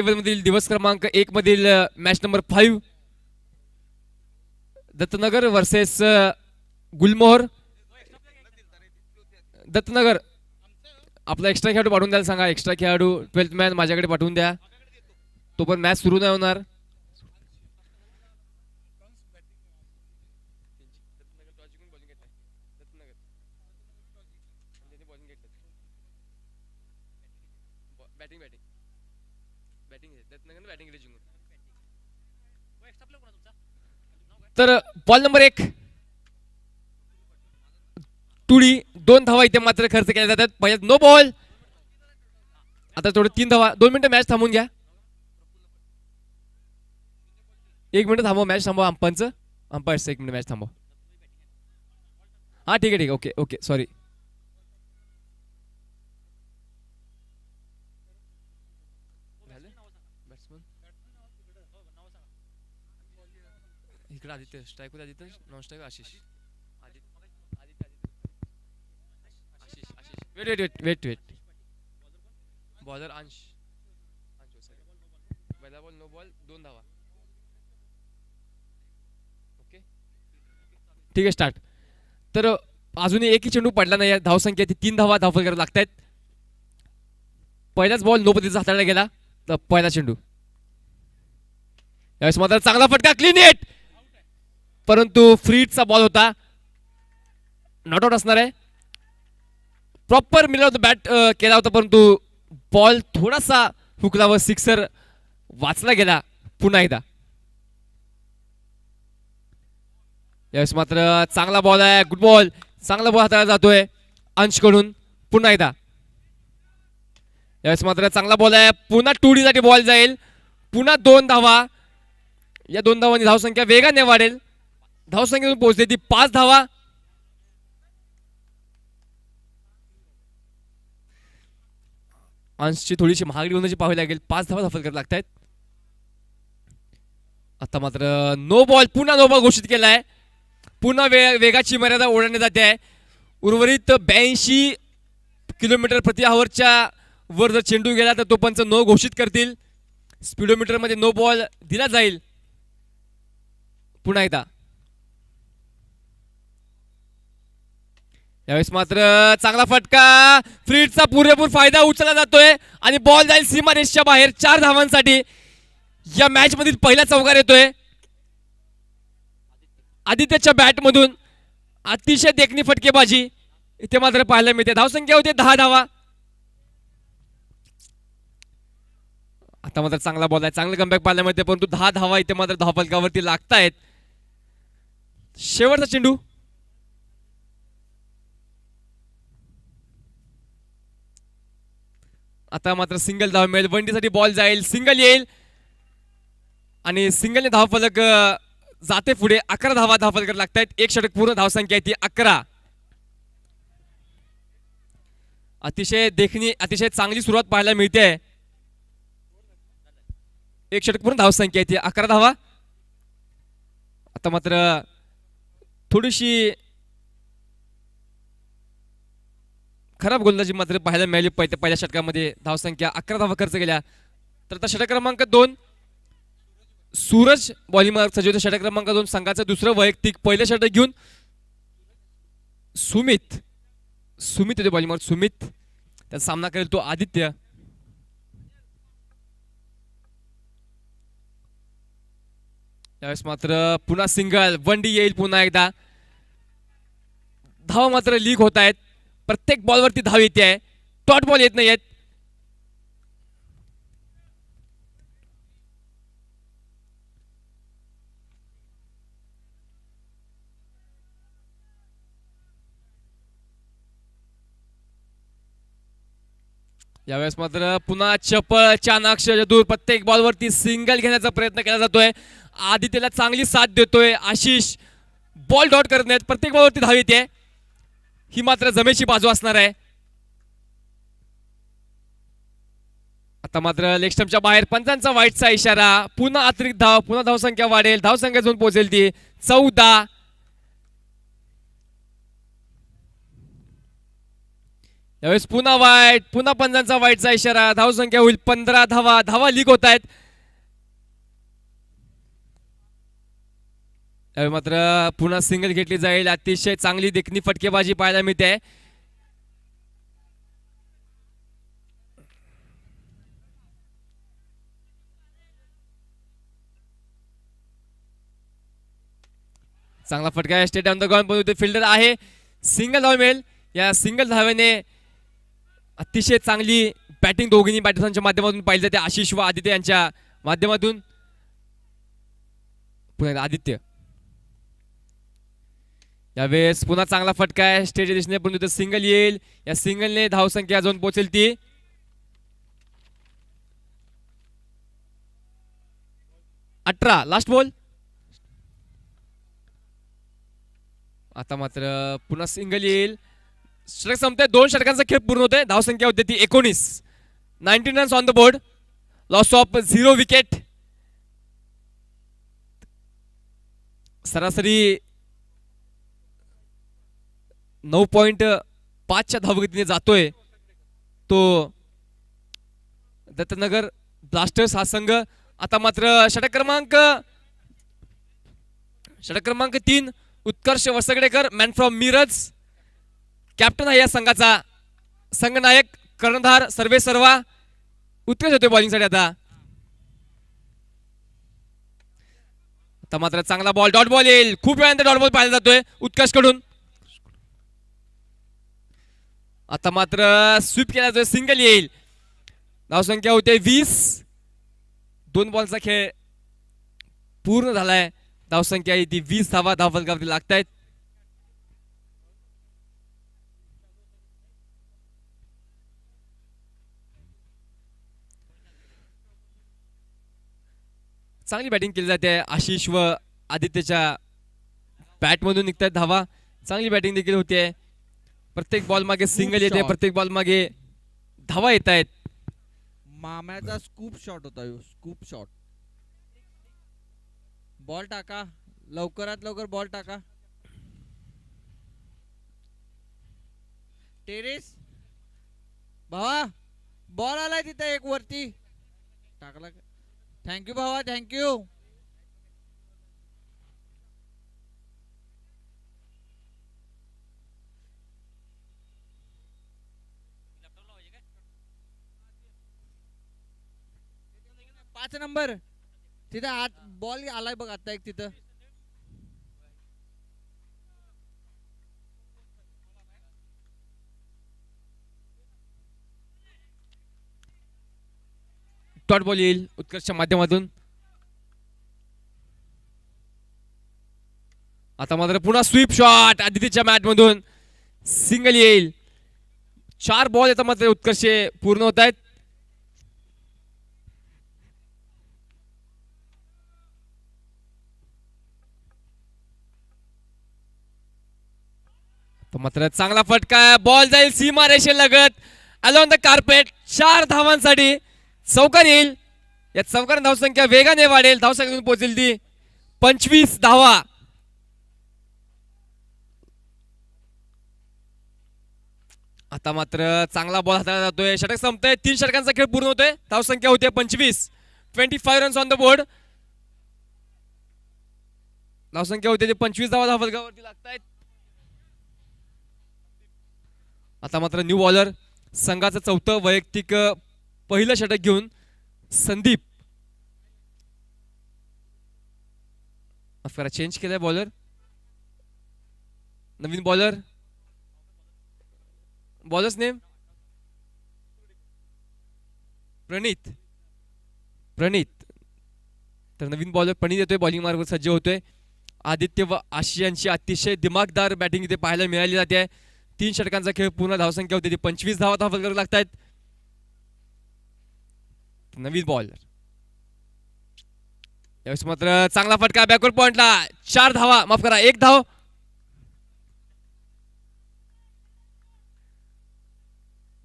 मधील दिवस क्रमांक 1 मधील मॅच नंबर 5 दत्तनगर वर्सेस गुलमोहर. दत्तनगर आपला एक्स्ट्रा खेळाडू पाठवून द्यायला सांगा. एक्स्ट्रा खेळाडू 12th मॅन माझ्याकडे पाठवून द्या. तो पण मॅच सुरू नाही होणार. तर बॉल नंबर 1 टुडी 2 धावा इथे मात्र खर्च केल्या जातात. पहिल्यात नो बॉल. आता थोडे 3 धावा. 2 मिनिटं मॅच थांबून घ्या. 1 मिनिट थांबवा. मॅच थांबवा. अंपायर्स 1 मिनिट मॅच थांबवा. हा ठीक आहे ओके ओके सॉरी. इकडे आदित्य स्ट्राईक होता. Aditya non strike Ashish. वेट बॉलर अंश. पहिला बॉल नो बॉल 2 धावा. ओके ठीक आहे स्टार्ट. तर अजूनही एकही चेंडू पडला नाही. धावसंख्या ती 3 धावा धावफल करायला लागतायत. पहिलाच बॉल नो पद्धतीचा हाताळला गेला. तर पहिला चेंडू यावेळेस मात्र चांगला फटका क्लीन हिट. परंतु फ्रीटचा बॉल होता. नॉट आउट असणार आहे. Proper middle of the bat केला होता परंतु बॉल थोडासा हुकला व सिक्सर वाचला गेला. पुन्हा एकदा यावेळेस मात्र चांगला बॉल आहे. Good ball. चांगला बॉल हाताळला जातोय अंशकडून. पुन्हा एकदा यावेळेस मात्र चांगला बॉल आहे. पुन्हा 2D साठी बॉल जाईल. पुन्हा 2 धावा. या 2 धावांनी धावसंख्या वेगाने वाढेल. धावसंख्येतून पोहोचली ती 5 धावा. अंशची थोडीशी महागडी होण्याची पाहावी लागेल. 5 धावा धावफल करायला लागतायत. आता मात्र नो बॉल. पुन्हा नो बॉल घोषित केलाय. पुन्हा वेगाची मर्यादा ओलांडण्यात जाते आहे. उर्वरित 82 किलोमीटर प्रति आवरच्या वर जर चेंडू गेला तर तो पंच नो घोषित करतील. स्पीडोमीटर मध्ये नो बॉल दिला जाईल. पुन्हा एकदा यावेळेस मात्र चांगला फटका. फ्रीटचा पुरेपूर फायदा उचलला जातोय आणि बॉल जाईल सीमारेषच्या बाहेर. 4 धावांसाठी या मॅच मधील पहिला चौकार येतोय आदित्यच्या बॅट मधून. अतिशय देखणी फटकेबाजी इथे मात्र पाहायला मिळते. धावसंख्या होते 10 धावा. आता मात्र चांगला बॉल आहे. चांगलं कमबॅक पाहायला मिळते परंतु 10 धावा इथे मात्र धावफलकावरती लागतायत. शेवटचा चेंडू. आता मात्र सिंगल धाव मिळेल. वनडीसाठी बॉल जाईल. सिंगल येईल आणि सिंगलने धावफलक जाते पुढे. 11 धावा धावफलक करायला लागतायत. 1 षटक पूर्ण धावसंख्या आहे ती 11. अतिशय देखणी अतिशय चांगली सुरुवात पाहायला मिळते. 1 षटक पूर्ण धावसंख्या आहे ती 11 धावा. आता मात्र थोडीशी खराब गोलंदाजी मात्र पाहायला मिळाली. पहिल्या षटकामध्ये धावसंख्या 11 धावा खर्च केल्या. तर आता षटक क्रमांक 2 सूरज बॉलिंग सजवतो. षटक क्रमांक 2 संघाचं दुसरं वैयक्तिक. पहिलं षटक घेऊन सुमित येतो बॉलिंग. सुमित त्याचा सामना करेल तो आदित्य. यावेळेस मात्र पुन्हा सिंगल. वनडी येईल पुन्हा एकदा. धावा मात्र लीक होत आहेत. प्रत्येक बॉलवरती धाव येते आहे. डॉट बॉल येत नाहीयेत. यावेळेस मात्र पुन्हा चपळ चाणाक्ष दूर. प्रत्येक बॉलवरती सिंगल घेण्याचा प्रयत्न केला जातोय. आदित्यला चांगली साथ देतोय आशिष. बॉल डॉट करत नाहीत. प्रत्येक बॉलवरती धाव येते. ही मात्र जमेची बाजू असणार आहे. आता मात्र लेग स्टंपच्या बाहेर पंचांचा वाईटचा इशारा. पुन्हा अतिरिक्त धाव. पुन्हा धावसंख्या वाढेल. धावसंख्या जाऊन पोहोचेल ती 14. यावेळेस पुन्हा वाईट, पुन्हा पंचांचा वाईटचा इशारा. धावसंख्या होईल 15 धावा. धावा लीक होत आहेत. यावेळी मात्र पुन्हा सिंगल घेतली जाईल. अतिशय चांगली देखणी फटकेबाजी पाहायला मिळते. चांगला फटका आहे. स्टेट ऑन द ग्राउंड पण फिल्डर आहे. सिंगल धाव मिळेल. या सिंगल धावेने अतिशय चांगली बॅटिंग दोघींनी बॅटर्सच्या माध्यमातून पाहिली जाते. आशिष व आदित्य यांच्या माध्यमातून. पुन्हा आदित्य यावेळेस पुन्हा चांगला फटका आहे. स्टेटच्या दिशेने पण सिंगल येईल. या सिंगलने धावसंख्या जाऊन पोहोचेल ती 18. Last ball. आता मात्र पुन्हा सिंगल येईल. षटक संपते. 2 षटकांचा खेळ पूर्ण होते. धावसंख्या होते ती 19. 19 runs on the board. Loss of 0 wicket. सरासरी 9.5च्या धावगतीने जातोय तो दत्तनगर ब्लास्टर्स हा संघ. आता मात्र षटक क्रमांक 3 उत्कर्ष Wasgadekar, man from Miraj, captain आहे या संघाचा. संघनायक कर्णधार सर्वे सर्वा उत्कर्ष होते बॉलिंगसाठी. आता मात्र चांगला बॉल, डॉट बॉल येईल. खूप वेळानंतर डॉट बॉल पाहिला जातोय उत्कर्ष कडून. आता मात्र स्वीप केला जातोय. सिंगल येईल. धावसंख्या होते 20. 2 बॉलचा खेळ पूर्ण झालाय. धावसंख्या ती 20 धावा धावफलकावरती लागतायत. चांगली बॅटिंग केली जाते. आशिष व आदित्यच्या बॅटमधून निघतात धावा. चांगली बॅटिंग देखील होते. प्रत्येक बॉल मागे सिंगल येते. प्रत्येक बॉल मागे धावा येत आहेत. माम्याचा स्कूप शॉट होता. Scoop shot. बॉल टाका लवकरात लवकर. बॉल टाका. टेरेस भावा बॉल आलाय तिथे एक वरती टाकला. थँक्यू भावा थँक्यू. पाच नंबर तिथे आत बॉल आलाय बघ आता एक तिथं. डॉट बॉल येईल उत्कर्षच्या माध्यमातून. आता मात्र पुन्हा स्वीप शॉट आदित्यच्या मॅट मधून. सिंगल येईल. 4 बॉल येतात मात्र उत्कर्ष पूर्ण होत आहेत. मात्र चांगला फटका. बॉल जाईल सीमा रेषेलगत अलॉन द कार्पेट. 4 धावांसाठी चौकार येईल. या चौकार धावसंख्या वेगाने वाढेल. धावसंख्या पोहोचेल ती 25 धावा. आता मात्र चांगला बॉल हाताळला जातोय. षटक संपतंय. 3 षटकांचा खेळ पूर्ण होतोय. धावसंख्या होते 25. 25 रन्स ऑन द बोर्ड. धावसंख्या होते 25 धावा धावफलकावरती लागतायत. आता मात्र न्यू बॉलर संघाचं 4थं वैयक्तिक पहिलं षटक घेऊन संदीप. चेंज केलाय बॉलर. नवीन बॉलर. बॉलर्स नेम प्रणित. तर नवीन बॉलर प्रणित येतोय. बॉलिंग मार्गावर सज्ज होतोय. आदित्य व आशिष यांची अतिशय दिमागदार बॅटिंग इथे पाहायला मिळाली जाते. 3 षटकांचा खेळ पूर्ण. धावसंख्या होती 25 धावा धावफलकावर लागतायत. नवीन बॉलर यावेळेस मात्र चांगला फटका बॅकवर्ड पॉइंटला. 4 धावा, माफ करा 1 धाव.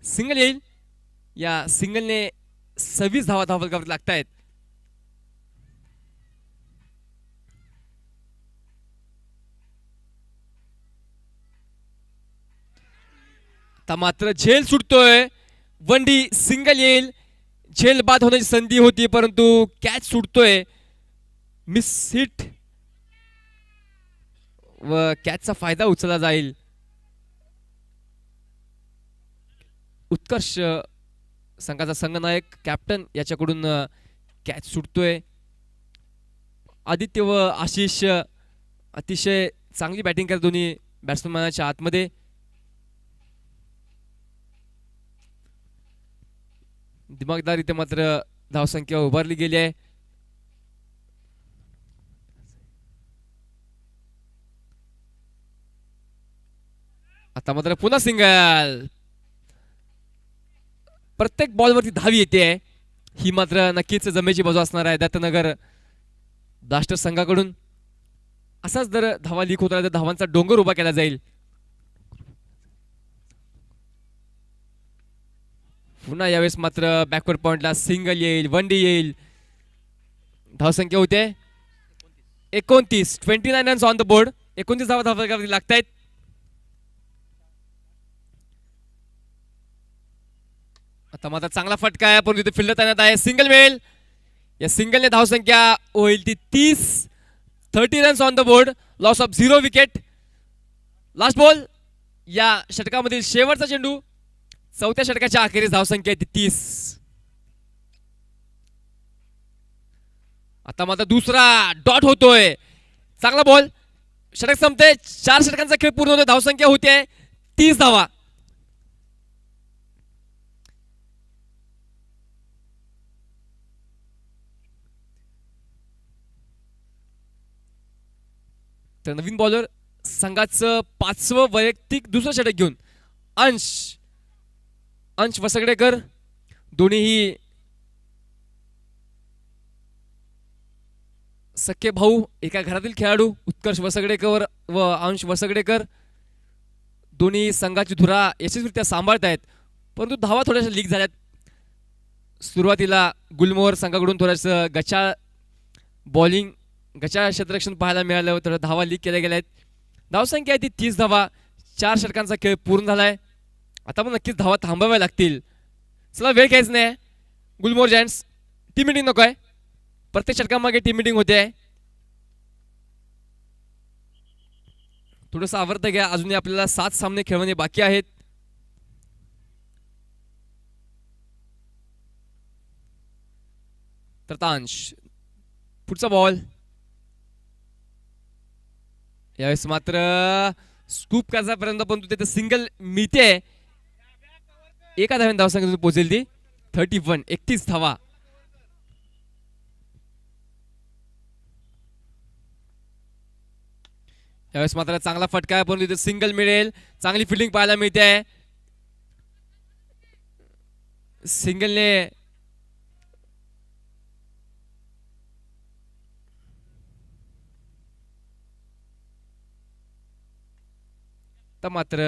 सिंगल येईल. या सिंगलने 26 धावा धावफलकावर लागतायत. आता मात्र झेल सुटतोय. वंडी सिंगल येईल. झेल बाद होण्याची संधी होती परंतु कॅच सुटतोय. मिस हिट व कॅचचा फायदा उचलला जाईल. उत्कर्ष संघाचा संघनायक कॅप्टन याच्याकडून कॅच सुटतोय. आदित्य व आशिष अतिशय चांगली बॅटिंग करत दोन्ही बॅट्समॅनच्या आतमध्ये. दिमागदार इथे मात्र धावसंख्या उभारली गेली आहे. आता मात्र पुन्हा सिंगल. प्रत्येक बॉलवरती धावी येते. ही मात्र नक्कीच जमेची बाजू असणार आहे दत्तनगर ब्लास्टर्स संघाकडून. असाच जर धावा लीक होत राहिला तर धावांचा डोंगर उभा केला जाईल. पुन्हा यावेळेस मात्र बॅकवर्ड पॉइंटला सिंगल येईल. वनडी येईल. धावसंख्या होते 29. 29 रन्स ऑन द बोर्ड. 29 धावा लागत आहेत. आता मात्र चांगला फटका आहे परंतु इथे फिल्डर तैनात आहे. सिंगल मिळेल. या सिंगलने धावसंख्या होईल ती 30. 30 runs on the board. Loss of 0 wicket. Last ball या षटकामधील शेवटचा चेंडू. चौथ्या षटकाच्या अखेरीस धावसंख्या आहे ती 30. आता मात्र दुसरा डॉट होतोय. चांगला बॉल. षटक संपते. 4 षटकांचा खेळ पूर्ण होतोय. धावसंख्या होते 30 धावा. तर नवीन बॉलर संघाचं 5वं वैयक्तिक दुसरं षटक घेऊन अंश वसगडेकर. दोन्हीही सख्खे भाऊ. एका घरातील खेळाडू उत्कर्ष वसगडेकर व अंश वसगडेकर. दोन्ही संघाची धुरा यशस्वीरित्या सांभाळत आहेत परंतु धावा थोड्याशा लीक झाल्यात. सुरुवातीला गुलमोहर संघाकडून थोडंसं गचा बॉलिंग गचा क्षेत्ररक्षण पाहायला मिळालं. थोड्या धावा लीक केल्या गेल्या आहेत. धावसंख्या आहे ती 30 धावा. 4 षटकांचा खेळ पूर्ण झालाय. आता पण नक्कीच धावा थांबवाव्या लागतील. चला वेळ घ्यायच नाही. गुलमोहर जायंट्स टीम मिटिंग नको आहे. प्रत्येक षटकामागे टीम मिटिंग होते आहे. थोडंसं आवडतं घ्या. अजूनही आपल्याला 7 सामने खेळवणे बाकी आहेत. तर तांश पुढचा बॉल. यावेळेस मात्र स्कूप करायपर्यंत पण तू तिथे सिंगल मिळते. एका धाव्याने धावसंख्या पोहोचेल ती 31. 31 धावा. यावेळेस मात्र चांगला फटका आहे पण तिथे सिंगल मिळेल. चांगली फिल्डिंग पाहायला मिळते. सिंगलने तर मात्र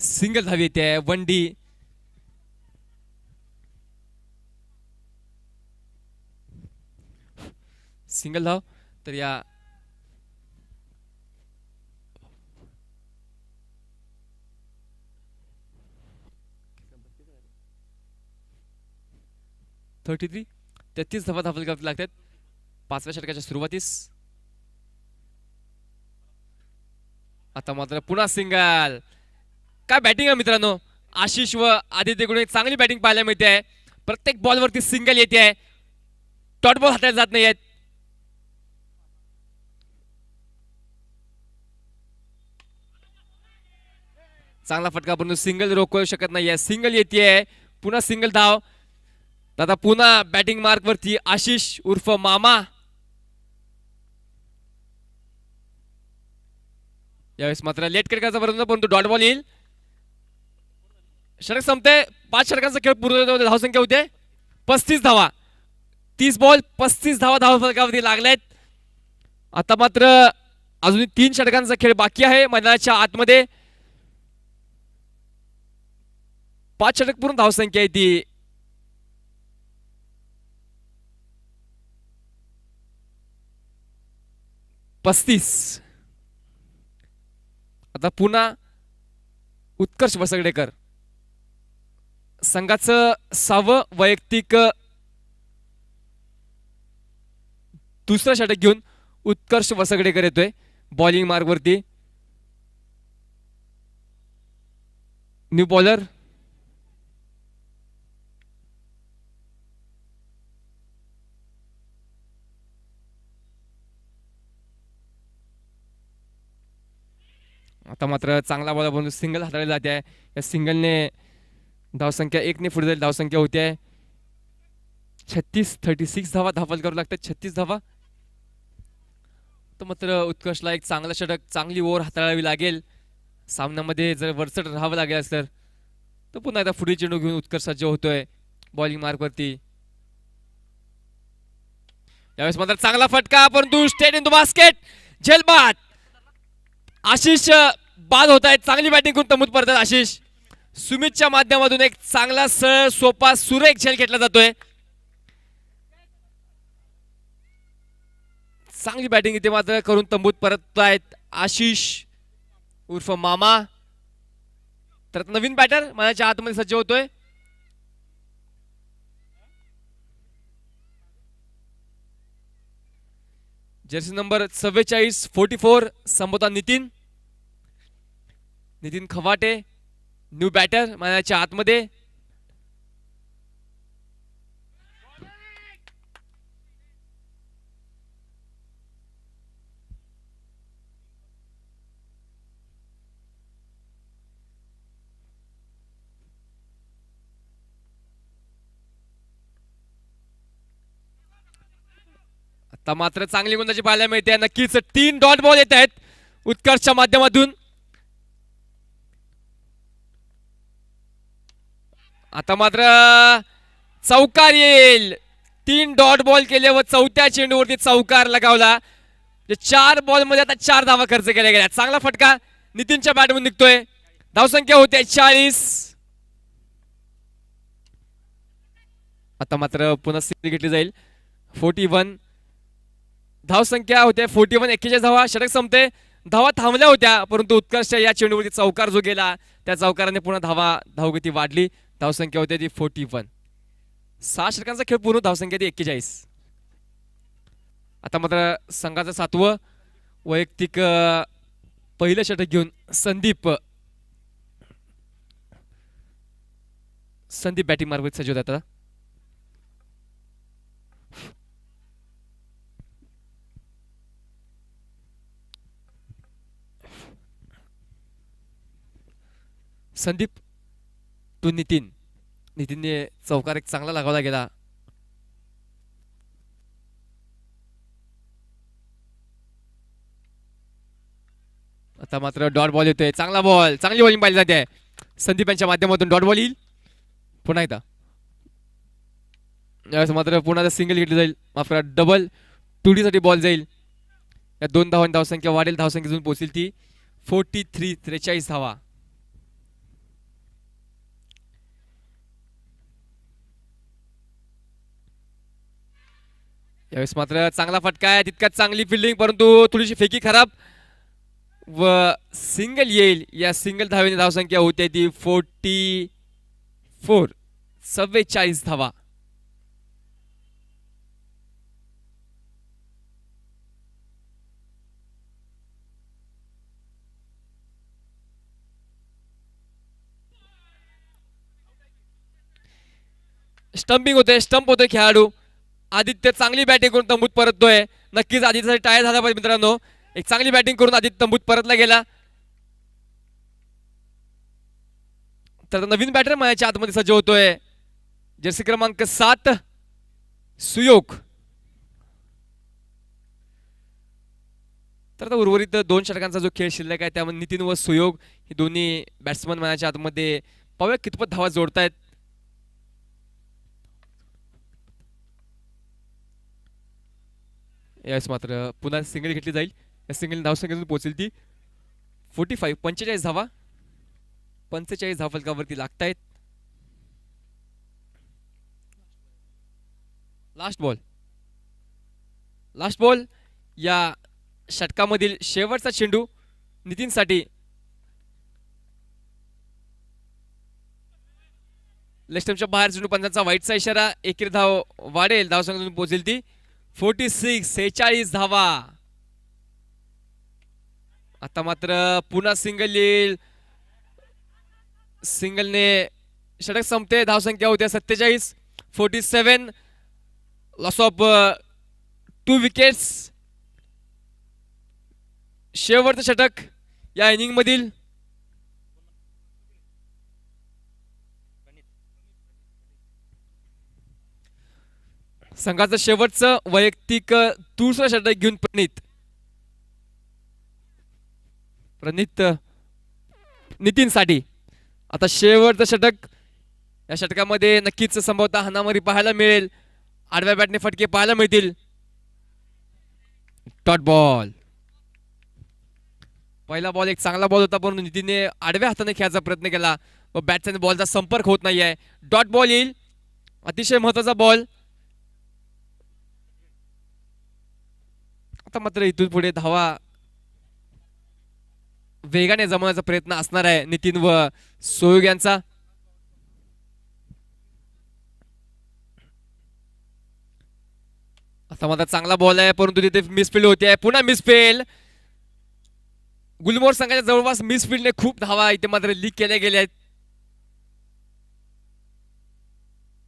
सिंगल धावी येते. वनडी सिंगल धाव. तर या थर्टी 33 धावा धावल करावी लागतात 5व्या षटकाच्या सुरुवातीस. आता मात्र पुन्हा सिंगल. काय बॅटिंग आहे मित्रांनो. आशिष व आदित्यकडून एक चांगली बॅटिंग पाहायला मिळते आहे. प्रत्येक बॉलवरती सिंगल येते आहे. डॉट बॉल हाताला जात नाही आहेत. चांगला फटका पण सिंगल रोखू शकत नाही. सिंगल येते. पुन्हा सिंगल धाव. आता पुन्हा बॅटिंग मार्क वरती आशिष उर्फ मामा. यावेळेस मात्र लेट करायचा पर्यंत परंतु डॉट बॉल येईल. षटक संपते. 5 षटकांचा खेळ पूर्ण. धावसंख्या होते 35 धावा. 30 बॉल 35 धावा धावफलकावरती लागलेत. आता मात्र अजून 3 षटकांचा खेळ बाकी आहे मैदानाच्या आतमध्ये. 5 षटक पूर्ण धावसंख्या आहे ती 35. आता पुन्हा उत्कर्ष वसगडेकर संघाचं 6वं वैयक्तिक दुसरं षटक घेऊन उत्कर्ष वसगडेकर येतोय बॉलिंग मार्गवरती. न्यू बॉलर आता मात्र चांगला बॉल बनवून सिंगल हाताळली जाते आहे. या सिंगलने धावसंख्या 1 ने पुढे जाईल. धावसंख्या होती आहे 36 धावा धावल करू लागतात 36 धावा. तर मात्र उत्कर्षला एक चांगला षटक चांगली ओव्हर हाताळावी लागेल. सामन्यामध्ये जर वरचढ राहावं लागेल तर पुन्हा एकदा पुढील चेंडू घेऊन उत्कर्ष सज्ज होतोय बॉलिंग मार्कवरती. यावेळेस मात्र चांगला फटका परंतु स्टेट इन द बास्केट झेलबाद. आशिष बाद होत आहेत. चांगली बॅटिंग करून तंबूत परतात आशिष. सुमितच्या माध्यमातून एक चांगला सरळ सोपा सुरेख झेल घेतला जातोय. चांगली बॅटिंग इथे मात्र करून तंबूत परत आहेत आशिष उर्फ मामा. तर नवीन बॅटर माझ्या आतमध्ये सज्ज होतोय. जर्सी नंबर 44 संबोधा नितीन खवाटे न्यू बॅटर माझ्या आतमध्ये. आता मात्र चांगली गोलंदाजी पाहायला मिळते. नक्कीच 3 डॉट बॉल येत आहेत उत्कर्षच्या माध्यमातून. आता मात्र चौकार येईल. 3 डॉट बॉल केले व चौथ्या चेंडूवरती चौकार लगावला. 4 बॉल मध्ये आता 4 धावा खर्च केल्या गेल्या. चांगला फटका नितीनच्या बॅटमधून निघतोय. धावसंख्या होते 40. आता मात्र पुन्हा सिंगल घेतली जाईल 41. धावसंख्या होते 41. 41 धावा. षटक संपते. धावा थांबल्या होत्या परंतु उत्कर्ष या चेंडूवरती चौकार जो गेला त्या चौकाराने पुन्हा धावगती वाढली. धावसंख्या होते ती 41. 6 षटकांचा खेळ पूर्ण. धावसंख्या ती 41. आता मात्र संघाचं 7वं वैयक्तिक पहिलं षटक घेऊन संदीप बॅटिंग मार्फत सज्ज होतात. संदीप टू नितीनने चौकार एक चांगला लगावला गेला. आता मात्र डॉट बॉल येतोय. चांगला बॉल. चांगली बॉलिंग पाहिली जाते. संदीप यांच्या माध्यमातून डॉट बॉल येईल पुन्हा एकदा. यावेळेस मात्र पुन्हा सिंगल घेतली जाईल. माफ करा डबल 2D साठी बॉल जाईल. या 2 धावांनी धावसंख्या वाढेल. धावसंख्येतून पोहोचेल ती 43 धावा. यावेळेस मात्र चांगला फटका आहे. तितकाच चांगली फिल्डिंग परंतु थोडीशी फेकी खराब व सिंगल येईल. या सिंगल धावेने धावसंख्या होते ती 44 धावा. स्टंपिंग होते. स्टंप होतोय खेळाडू. आदित्य चांगली बॅटिंग करून तंबूत परततोय. नक्कीच आदित्यसाठी टाळ्या झाला पाहिजे मित्रांनो. एक चांगली बॅटिंग करून आदित्य तंबूत परतला गेला. तर नवीन बॅटर माझ्या आतमध्ये सज्ज होतोय जर्सी क्रमांक 7 सुयोग. तर उर्वरित 2 षटकांचा जो खेळ शिल्लक आहे त्यामध्ये नितीन व सुयोग हे दोन्ही बॅट्समन माझ्या आतमध्ये पाहूया कितपत धावा जोडतायत. यावेळेस मात्र पुन्हा सिंगल घेतली जाईल. या सिंगल धावसंख्येतून पोहोचेल ती 45 धावा. 45 धावफलकावरती लागतायत. लास्ट बॉल या षटकामधील शेवटचा चेंडू नितीनसाठी. लेस्टमच्या बाहेर चेंडू पंचांचा वाईटचा इशारा. एकेरी धाव वाढेल, धावसंख्या पोहोचेल ती 46 धावा. आता मात्र पुन्हा सिंगल येईल, सिंगलने षटक संपते. धावसंख्या होत्या 47. Loss of 2 wickets. शेवटचं षटक या इनिंग मधील. संघाचं शेवटचं वैयक्तिक दुसरं षटक घेऊन प्रणित नितीनसाठी आता शेवटचं षटक. या षटकामध्ये नक्कीच संभवतः हाणामारी पाहायला मिळेल, आडव्या बॅटने फटके पाहायला मिळतील. Dot ball. पहिला बॉल एक चांगला बॉल होता, परंतु नितीनने आडव्या हाताने खेळायचा प्रयत्न केला व बॅटचा बॉलचा संपर्क होत नाहीये. डॉट बॉल येईल, अतिशय महत्वाचा बॉल. आता मात्र इथून पुढे धावा वेगाने जमवण्याचा प्रयत्न असणार आहे नितीन व सोयुग यांचा. आता मात्र चांगला बॉल आहे, परंतु तिथे मिसफिल्ड होते. पुन्हा मिसफिल्ड. गुलमोहर संघाच्या जवळपास मिसफिल्डने खूप धावा इथे मात्र लीक केल्या गेल्या आहेत.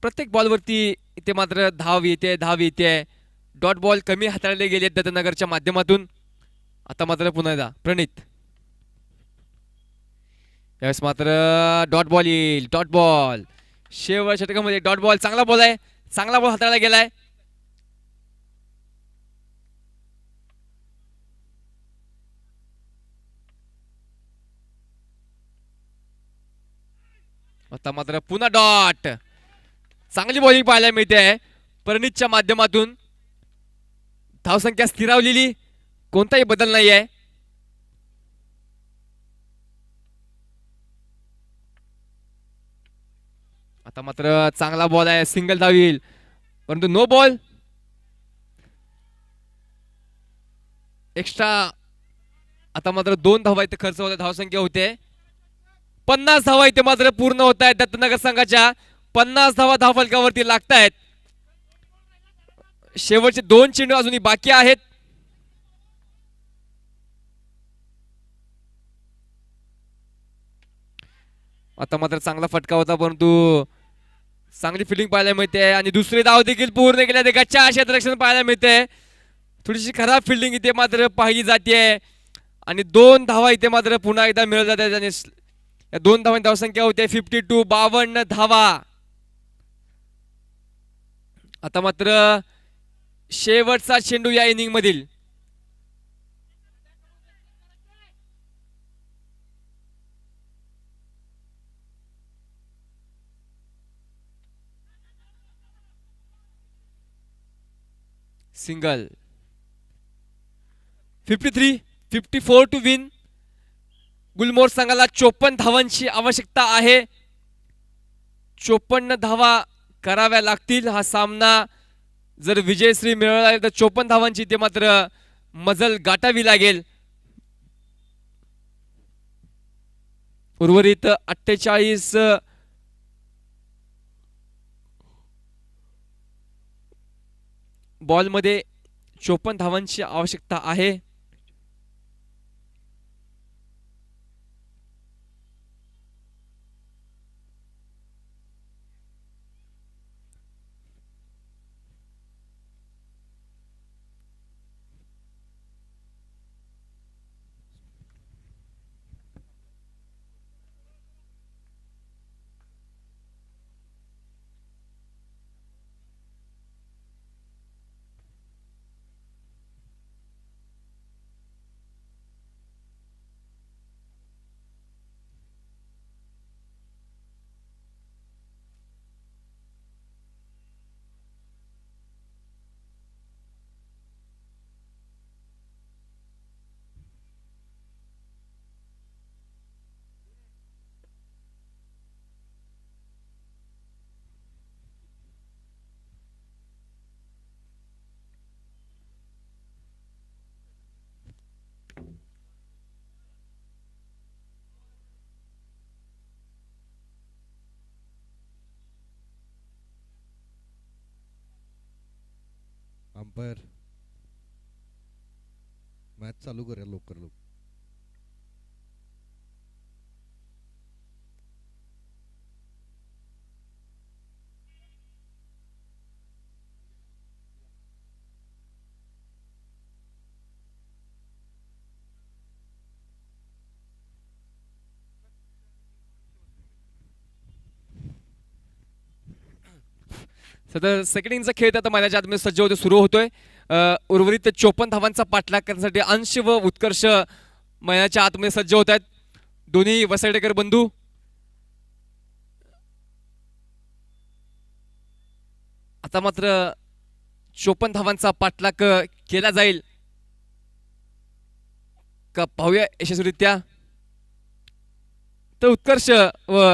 प्रत्येक बॉलवरती इथे मात्र धाव येते. डॉट बॉल कमी हाताळले गेले दत्तनगरच्या माध्यमातून. आता मात्र पुन्हा एकदा प्रणित. यावेळेस मात्र डॉट बॉल येईल. डॉट बॉल शेवट षटकामध्ये डॉट बॉल. चांगला बॉल आहे, चांगला बॉल हाताळला गेलाय. आता मात्र पुन्हा डॉट. चांगली बॉलिंग पाहायला मिळते प्रणितच्या माध्यमातून. धावसंख्या स्थिरावलेली, कोणताही बदल नाही आहे. आता मात्र चांगला बॉल आहे, सिंगल धाव येईल, परंतु नो बॉल. एक्स्ट्रा आता मात्र 2 धावा इथे खर्च होते. धावसंख्या होते 50 धावा इथे मात्र पूर्ण होत आहेत दत्तनगर संघाच्या. 50 धावा धावफलकावरती लागत आहेत. शेवटचे 2 चेंडू अजूनही बाकी आहेत. आता मात्र चांगला फटका होता, परंतु चांगली फिल्डिंग पाहायला मिळते आणि दुसरी धाव देखील पूर्ण केल्या. गच्च्या क्षेत्ररक्षण पाहायला मिळते. थोडीशी खराब फिल्डिंग इथे मात्र पाहिली जाते आणि 2 धावा इथे मात्र पुन्हा एकदा मिळत जातात. आणि या 2 धावांची धावसंख्या होते 52 धावा. आता मात्र शेवटचा चेंडू या इनिंग मधील. सिंगल. 54 to win. गुलमोहर संघाला 54 धावांची आवश्यकता आहे. 54 धावा कराव्या लागतील. हा सामना जर विजयश्री मिळवला तर 54 धावांची ते मात्र मजल गाठावी लागेल. उर्वरित 48 बॉलमध्ये 54 धावांची आवश्यकता आहे. अंपायर मॅच चालू करूया लवकर लवकर. सध्या सेकंड इनिंगचा खेळ आता मैदानाच्या आतमध्ये सज्ज होते सुरू होतोय. उर्वरित 54 धावांचा पाठलाग करण्यासाठी अंश व उत्कर्ष मैदानाच्या आतमध्ये सज्ज होत आहेत. दोन्ही वसर्डेकर बंधू आता मात्र 54 धावांचा पाठलाग केला जाईल का पाहूया यशस्वीरित्या. तर उत्कर्ष व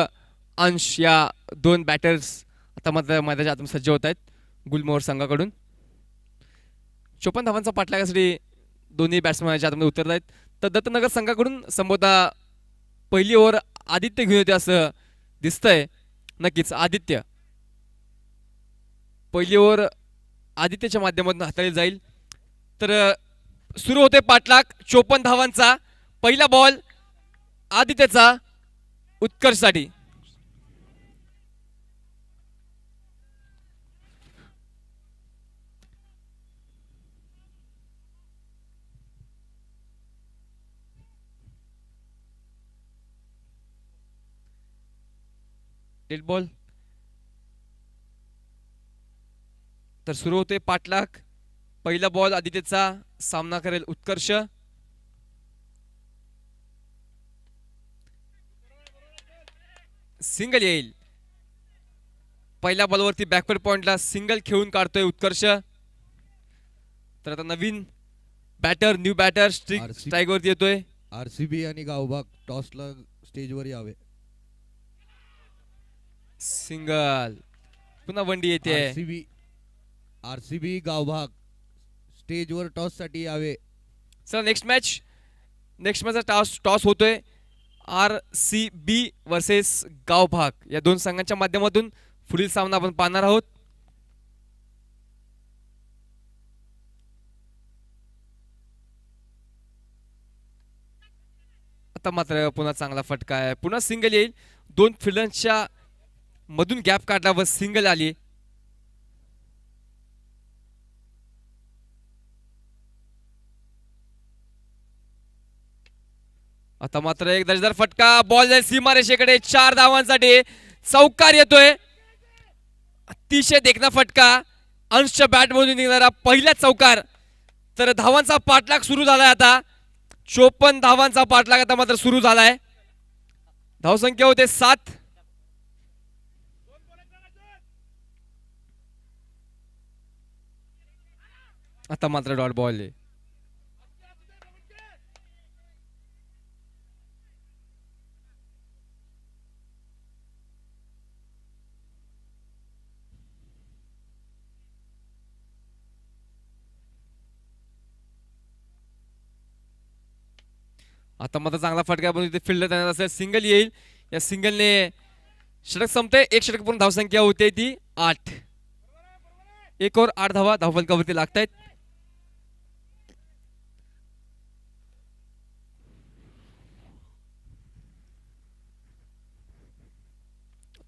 अंश या दोन बॅटर्स आता मात्र मैदानाच्या आतमध्ये सज्ज होत आहेत गुलमोहर संघाकडून. 54 धावांचा पाठलागासाठी दोन्ही बॅट्समॅनच्या आतमध्ये उतरत आहेत. तर दत्तनगर संघाकडून संभवतः पहिली ओव्हर आदित्य घेऊन येते असं दिसतंय. नक्कीच आदित्य पहिली ओव्हर आदित्यच्या माध्यमातून हाताळली जाईल. तर सुरू होते पाठलाग 54 धावांचा. पहिला बॉल आदित्यचा उत्कर्षसाठी. Dead ball. तर सुरू होते पाठलाग. पहिला बॉल आदित्यचा. सामना करेल उत्कर्ष. सिंगल येईल. पहिल्या बॉलवरती बॅकवर्ड पॉइंटला सिंगल खेळून काढतोय उत्कर्ष. तर आता नवीन बॅटर न्यू बॅटर स्ट्राईकवरती येतोय. आरसीबी आणि गावभाग टॉसला स्टेजवर यावे. सिंगल. पुन्हा वंडी येते. आरसीबी गावभाग स्टेजवर टॉस साठी यावे. चला नेक्स्ट मॅचचा टॉस होतोय. आरसीबी वर्सेस गावभाग या दोन संघांच्या माध्यमातून पुढील सामना आपण पाहणार आहोत. आता मात्र पुन्हा चांगला फटका आहे. पुन्हा सिंगल येईल. दोन फिल्डर्सच्या मधून गॅप काढला व सिंगल आली. आता मात्र एक दर्जेदार फटका. बॉल जाईल सीमारेषेकडे. 4 धावांसाठी चौकार येतोय. अतिशय देखणा फटका. अंशच्या बॅट मधून निघणारा पहिला चौकार. तर धावांचा पाठलाग सुरू झालाय आता. 54 धावांचा पाठलाग आता मात्र सुरू झालाय. धावसंख्या होते 7. आता मात्र डॉट बॉल आहे. आता मात्र चांगला फटका पण फिल्डर देणार असेल. सिंगल येईल. या सिंगलने षटक संपते. एक षटक पूर्ण धावसंख्या होते ती 8. 1 ओव्हर 8 धावा धावफलकावरती लागतायत.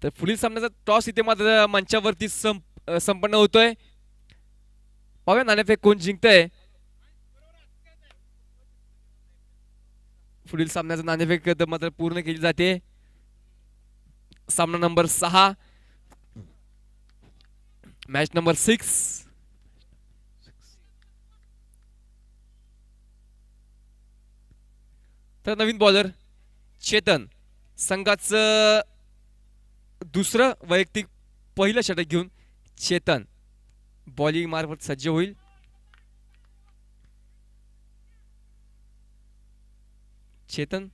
तर पुढील सामन्याचा टॉस इथे मात्र मंचावरती संपन्न होतोय. पाहूया नाणेफेक कोण जिंकतंय. पुढील सामन्याचं नाणेफेक मात्र पूर्ण केली जाते. सामना नंबर 6 मॅच नंबर 6. तर नवीन बॉलर चेतन संघाचं दुसरं वैयक्तिक पहिलं षटक घेऊन चेतन बॉलिंग मार्फत सज्ज होईल. चेतन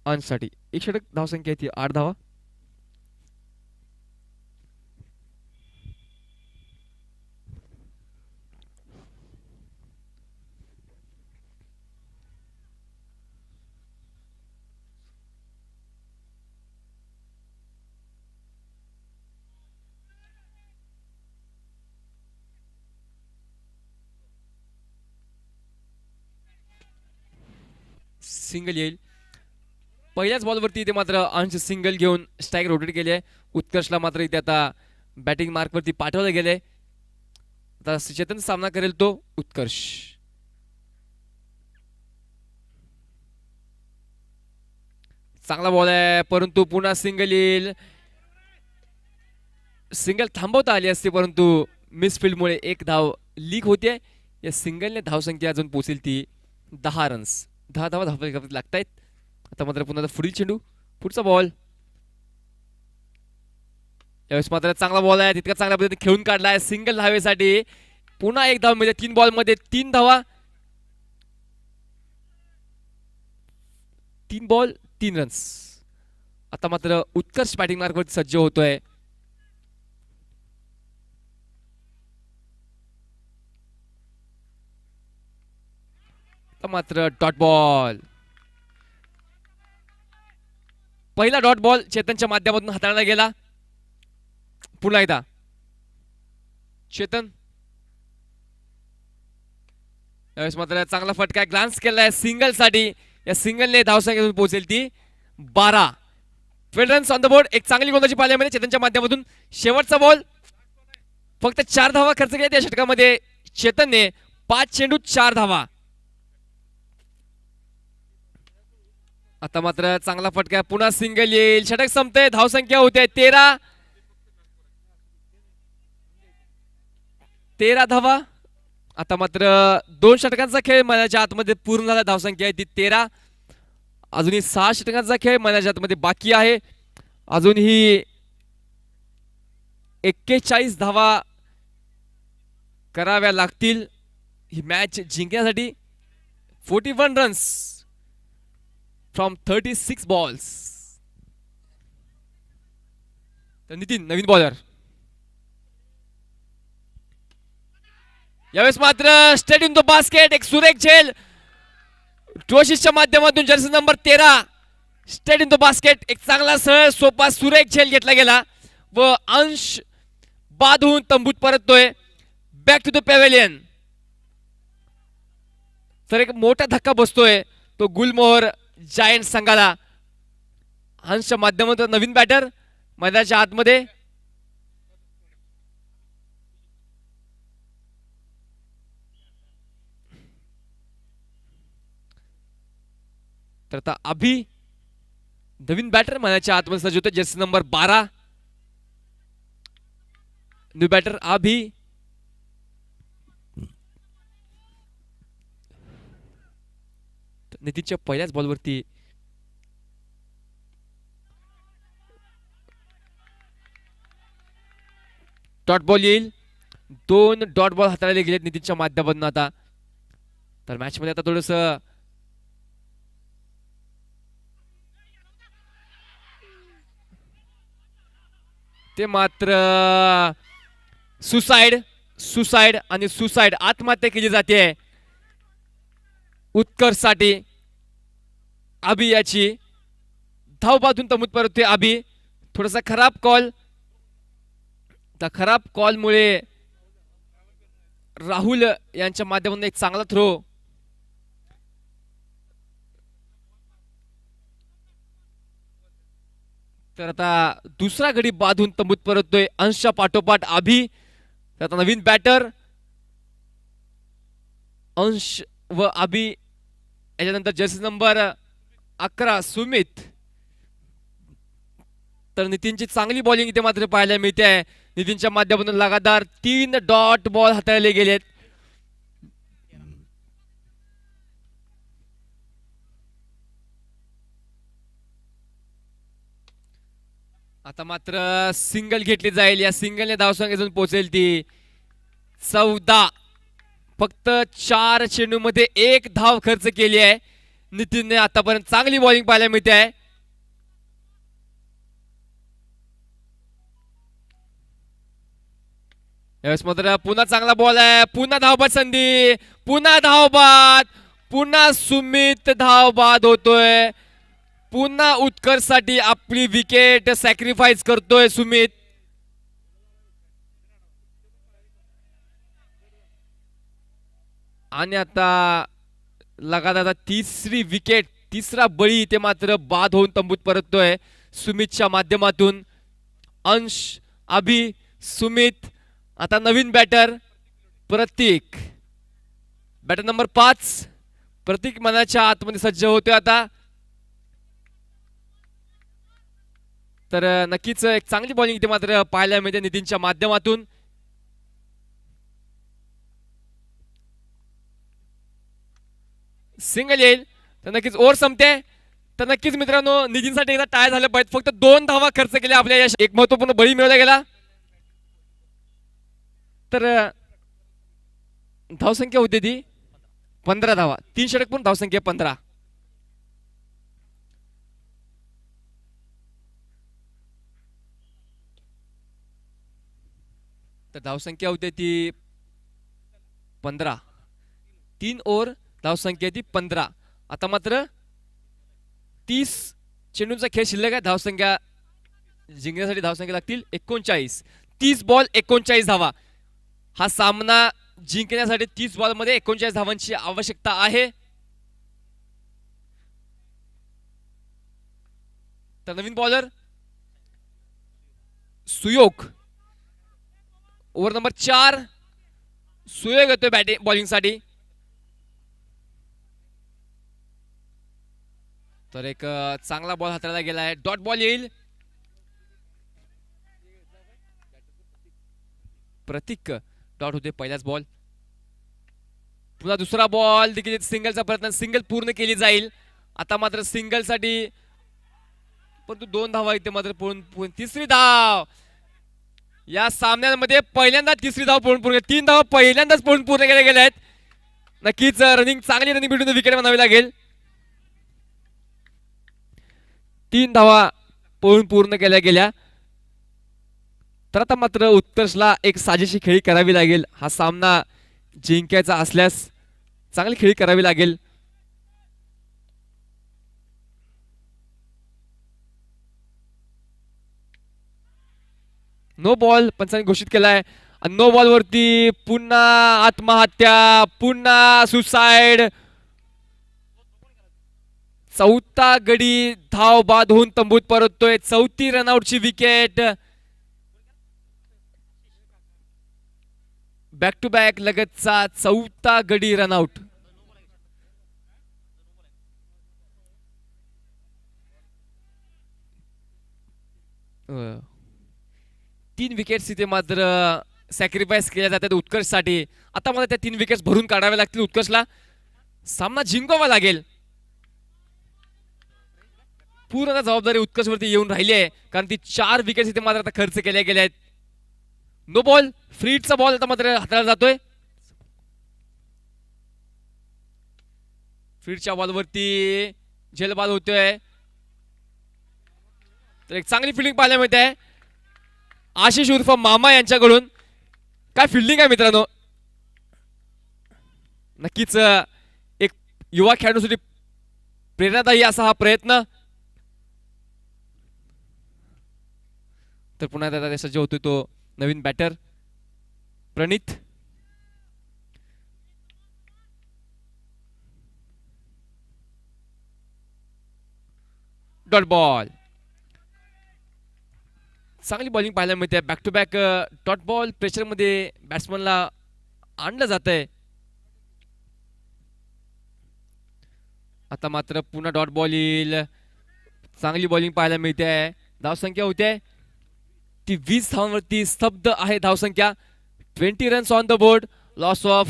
अंशसाठी एक षटक. धावसंख्या येते 8 धावा. सिंगल येईल. पहिल्याच बॉलवरती इथे मात्र अंश सिंगल घेऊन स्ट्राईक रोटेट केली आहे. उत्कर्षला मात्र इथे आता बॅटिंग मार्कवरती पाठवलं गेलंय. आता चेतन सामना करेल तो उत्कर्ष. चांगला बॉल आहे परंतु पुन्हा सिंगल येईल. सिंगल थांबवता आली असते परंतु मिसफिल्डमुळे एक धाव लीक होते. या सिंगलने धावसंख्या अजून पोहोचेल ती 10 रन्स. 10 धावा धाव लागतायत. आता मात्र पुन्हा पुढील चेंडू पुढचा बॉल. यावेळेस मात्र चांगला बॉल आहे. तितका चांगल्या पद्धतीने खेळून काढलाय सिंगल धावेसाठी. पुन्हा एक धाव म्हणजे 3 बॉल मध्ये 3 धावा. 3 बॉल 3 रन्स. आता मात्र उत्कर्ष बॅटिंग मार्कवरती सज्ज होतोय. मात्र डॉट बॉल. पहिला डॉट बॉल चेतनच्या माध्यमातून हाताळला गेला. पुन्हा एकदा चेतन. यावेळेस मात्र चांगला फटका ग्लान्स केलाय सिंगल साठी. या सिंगलने धावसंख्या पोहोचेल ती 12. 12 रन्स ऑन द बोर्ड. एक चांगली गोलंदाजी पाहिल्यामध्ये चेतनच्या माध्यमातून. शेवटचा बॉल फक्त 4 धावा खर्च केल्या त्या षटकामध्ये चेतनने. 5 चेंडू 4 धावा. आता मात्र चांगला फटका पुन्हा सिंगल येईल. षटक संपते. धावसंख्या होते 13 धावा. आता मात्र 2 षटकांचा खेळ मैदानाच्या आतमध्ये पूर्ण झाला. धावसंख्या आहे ती 13. अजूनही 6 षटकांचा खेळ मैदानाच्या आतमध्ये बाकी आहे. अजूनही 41 धावा कराव्या लागतील ही मॅच जिंकण्यासाठी. 41 रन्स फ्रॉम 36 बॉल्स. तर नितीन नवीन बॉलर. यावेळेस मात्र स्ट्रेट इन द बास्केट. एक सुरेख झेल जोशीच्या माध्यमातून. Jersey number 13 straight in the basket. एक चांगला सरळ सोपा सुरेख झेल घेतला गेला व अंश बाद होऊन तंबूत परततोय. Back to the pavilion. तर एक मोठा धक्का बसतोय तो गुलमोहर जायंट संघाला. हंसच्या माध्यमातून नवीन बॅटर मैदानाच्या आतमध्ये. तर आता अभि नवीन बॅटर मैदानाच्या आतमध्ये सज्ज होते. जर्सी नंबर 12 न्यू बॅटर अभि. नितीनच्या पहिल्याच बॉलवरती डॉट बॉल येईल. 2 डॉट बॉल हाताळले गेलेत नितीनच्या माध्यमातून. आता तर मॅच मध्ये आता थोडस ते मात्र सुसाइड आणि सुसाइड आत्महत्या केली जाते उत्कर्ष साठी. अभि याची धाव बाजून तंबूत परतते अभि. थोडासा खराब कॉल. त्या खराब कॉल मुळे राहुल यांच्या माध्यमातून एक चांगला थ्रो. तर आता दुसरा गडी बांधून तंबूत परततोय अंशच्या पाठोपाठ अभि. आता नवीन बॅटर अंश व अभि. याच्यानंतर जर्सी नंबर 11 सुमित. तर नितीनची चांगली बॉलिंग इथे मात्र पाहायला मिळते आहे. नितीनच्या माध्यमातून लगातार 3 डॉट बॉल हाताळले गेलेत. आता मात्र सिंगल घेतली जाईल. या सिंगलने धावसंख्या अजून पोहोचेल ती 14. फक्त 4 चेंडूमध्ये 1 धाव खर्च केली आहे नितीनने. आतापर्यंत चांगली बॉलिंग पाहायला मिळते आहे. यावेळेस मात्र पुन्हा चांगला बॉल आहे. पुन्हा धावबाद संधी. पुन्हा धावबाद. पुन्हा सुमित धावबाद होतोय. पुन्हा उत्कर्षसाठी आपली विकेट सॅक्रिफाईस करतोय सुमित. आणि आता लगातार 3री विकेट तिसरा बळी ते मात्र बाद होऊन तंबूत परततोय सुमितच्या माध्यमातून. अंश, अभि, सुमित, आता नवीन बॅटर प्रतीक. बॅटर नंबर 5 प्रतीक मनाच्या आतमध्ये सज्ज होतोय आता. तर नक्कीच एक चांगली बॉलिंग इथे मात्र पाहायला मिळते नितीनच्या माध्यमातून. सिंगल येईल तर नक्कीच ओव्हर संपते. तर नक्कीच मित्रांनो नितीनसाठी एकदा टाय झालं पाहिजे. फक्त 2 धावा खर्च केल्या आपल्या यश. एक महत्वपूर्ण बळी मिळवला गेला. तर धावसंख्या होती ती 15 धावा. 3 षटक पण धावसंख्या 15. तर धावसंख्या होती ती 15. 3 ओव्हर धावसंख्या ती 15. आता मात्र 30 चेंडूंचा खेळ शिल्लक आहे. धावसंख्या जिंकण्यासाठी धावसंख्या लागतील 39. 30 बॉल 39 धावा. हा सामना जिंकण्यासाठी 30 बॉल मध्ये 39 धावांची आवश्यकता आहे. तर नवीन बॉलर सुयोग. ओव्हर नंबर 4 सुयोग येतोय बॅटिंग बॉलिंग साठी. तर एक चांगला बॉल हाताळला गेला आहे. डॉट बॉल येईल. प्रतीक डॉट होते पहिलाच बॉल. पुन्हा दुसरा बॉल देखील सिंगलचा प्रयत्न. सिंगल पूर्ण केली जाईल. आता मात्र सिंगल साठी पण 2 धावा इथे मात्र पळून तिसरी धाव. या सामन्यामध्ये पहिल्यांदा तिसरी धाव पळून पूर्ण. 3 धावा पहिल्यांदाच पळून पूर्ण केल्या गेल्या आहेत. नक्कीच रनिंग चांगली रनिंग भेटून विकेट म्हणावी लागेल. 3 धावा पळून पूर्ण केल्या गेल्या. तर आता मात्र उत्कर्षला एक साजेशी खेळी करावी लागेल. हा सामना जिंकायचा असल्यास चांगली खेळी करावी लागेल. नो बॉल पंचांनी घोषित केलाय. नो बॉल वरती पुन्हा आत्महत्या, पुन्हा सुसाइड. 4था गडी धाव बाद होऊन तंबूत परततोय. 4थी रनआउटची विकेट. बॅक टू बॅक लगतचा 4था गडी रनआउट. तीन विकेट्स इथे मात्र सॅक्रिफाईस केल्या जातात उत्कर्षसाठी. आता मला त्या 3 विकेट्स भरून काढाव्या लागतील उत्कर्षला. सामना जिंकावा लागेल. पूर्ण जबाबदारी उत्कर्षवरती येऊन राहिली आहे कारण ती 4 विकेट्स इथे मात्र आता खर्च केल्या गेल्या आहेत. नो बॉल फ्रीटचा बॉल आता मात्र हाताळला जातोय. फ्रीटच्या बॉलवरती झेलबाद होतोय. तर एक चांगली फिल्डिंग पाहायला मिळते आहे आशिष उर्फ मामा यांच्याकडून. काय फिल्डिंग आहे मित्रांनो. नक्कीच एक युवा खेळाडूसाठी प्रेरणादायी असा हा प्रयत्न. तर पुन्हा त्याचा सज्ज होतोय तो नवीन बॅटर प्रणित. Dot ball. चांगली बॉलिंग पाहायला मिळते. Back to back dot ball pressure मध्ये बॅट्समनला आणलं जात आहे. आता मात्र पुन्हा डॉट बॉल येईल. चांगली बॉलिंग पाहायला मिळते आहे. धावसंख्या होते ती 20 धावांवरती स्तब्ध आहे धावसंख्या. 20 runs on the board. Loss of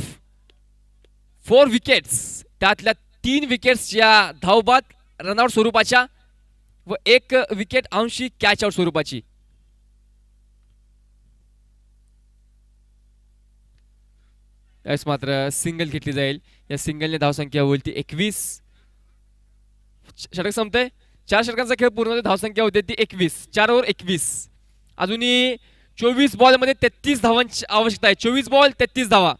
4 wickets. त्यातल्या 3 विकेट्स या धावबाद रनआउट स्वरूपाच्या व 1 विकेट अंशी कॅच आउट स्वरूपाची. त्यावेळेस मात्र सिंगल घेतली जाईल. या सिंगलने धावसंख्या होईल ती 21. षटक संपते. 4 षटकांचा खेळ पूर्ण धावसंख्या होते ती 21. 4 ओव्हर 21. अजूनही 24 बॉल मध्ये 33 धावांची आवश्यकता आहे. 24 बॉल 33 धावा.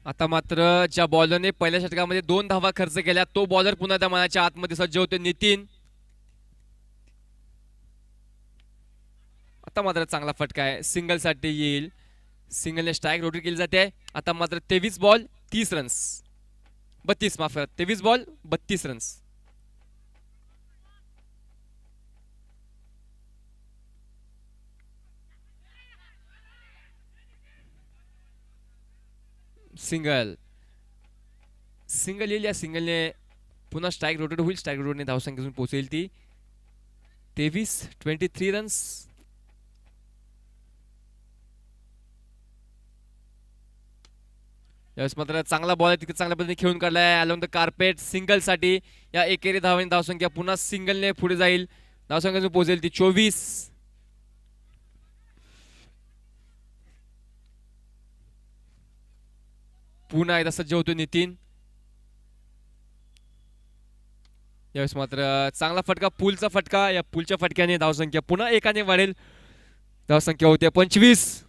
आता मात्र ज्या बॉलरने पहिल्या षटकामध्ये 2 धावा खर्च केल्या तो बॉलर पुन्हा त्या मनाच्या आतमध्ये सज्ज होते नितीन. आता मात्र चांगला फटका आहे, सिंगल साठी येईल. सिंगलने स्ट्राईक रोटेट केली जाते. आता मात्र 23 बॉल 30 रन्स, 32 माफ करा, 23 बॉल 32 रन्स. सिंगल सिंगल येईल. या सिंगलने पुन्हा स्ट्राईक रोटेट होईल. स्ट्राईक रोटेटने धावसंख्येतून पोहोचेल ती 23 रन्स. यावेळेस मात्र चांगला बॉल आहे, तिथे चांगल्या पद्धतीने खेळून काढलाय अलॉंग द कार्पेट. सिंगल साठी या एकेरी धावांनी धावसंख्या पुन्हा सिंगलने पुढे जाईल. धावसंख्येतून पोहोचेल ती 24. पुन्हा एकदा सज्ज होतो नितीन. यावेळेस मात्र चांगला फटका, पूलचा फटका. या पूलच्या फटक्याने धावसंख्या पुन्हा एकाने वाढेल. धावसंख्या होते 25.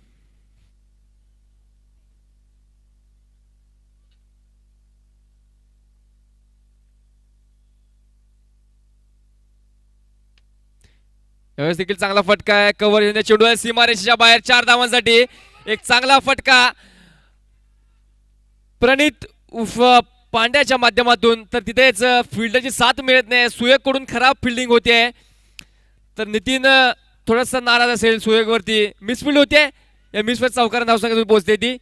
यावेळेस देखील चांगला फटका आहे, कव्हर येणे चेंडू आहे सीमारेषेच्या बाहेर 4 धावांसाठी. एक चांगला फटका प्रणित उफ पांड्याच्या माध्यमातून. तर तिथेच फिल्डरची साथ मिळत नाही, सुयोग कडून खराब फिल्डिंग होते. तर नितीन थोडासा नाराज असेल सुयोग वरती. मिसफिल्ड होते, या मिसफिल्ड चौकार धावसंख्येतून पोहोचते ती